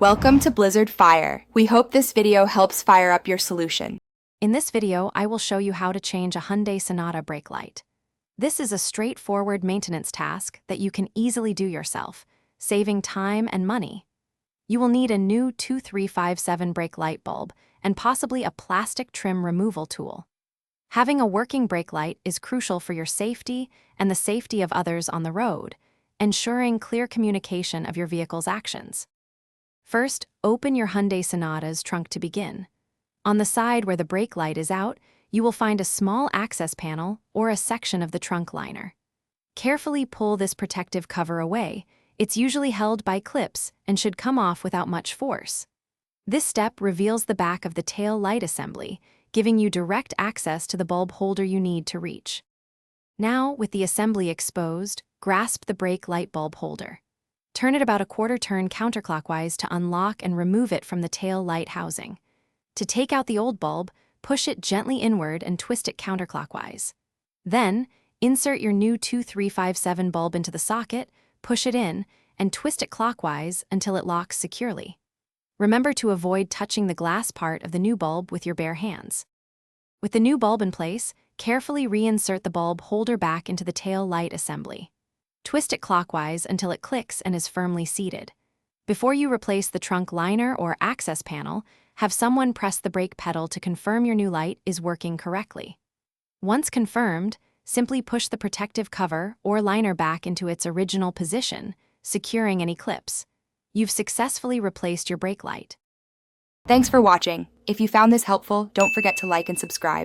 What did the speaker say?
Welcome to Blizzard Fire. We hope this video helps fire up your solution. In this video, I will show you how to change a Hyundai Sonata brake light. This is a straightforward maintenance task that you can easily do yourself, saving time and money. You will need a new 2357 brake light bulb and possibly a plastic trim removal tool. Having a working brake light is crucial for your safety and the safety of others on the road, ensuring clear communication of your vehicle's actions. First, open your Hyundai Sonata's trunk to begin. On the side where the brake light is out, you will find a small access panel or a section of the trunk liner. Carefully pull this protective cover away. It's usually held by clips and should come off without much force. This step reveals the back of the tail light assembly, giving you direct access to the bulb holder you need to reach. Now, with the assembly exposed, grasp the brake light bulb holder. Turn it about a quarter turn counterclockwise to unlock and remove it from the tail light housing. To take out the old bulb, push it gently inward and twist it counterclockwise. Then, insert your new 2357 bulb into the socket, push it in, and twist it clockwise until it locks securely. Remember to avoid touching the glass part of the new bulb with your bare hands. With the new bulb in place, carefully reinsert the bulb holder back into the tail light assembly. Twist it clockwise until it clicks and is firmly seated. Before you replace the trunk liner or access panel, have someone press the brake pedal to confirm your new light is working correctly. Once confirmed, simply push the protective cover or liner back into its original position, securing any clips. You've successfully replaced your brake light. Thanks for watching. If you found this helpful, don't forget to like and subscribe.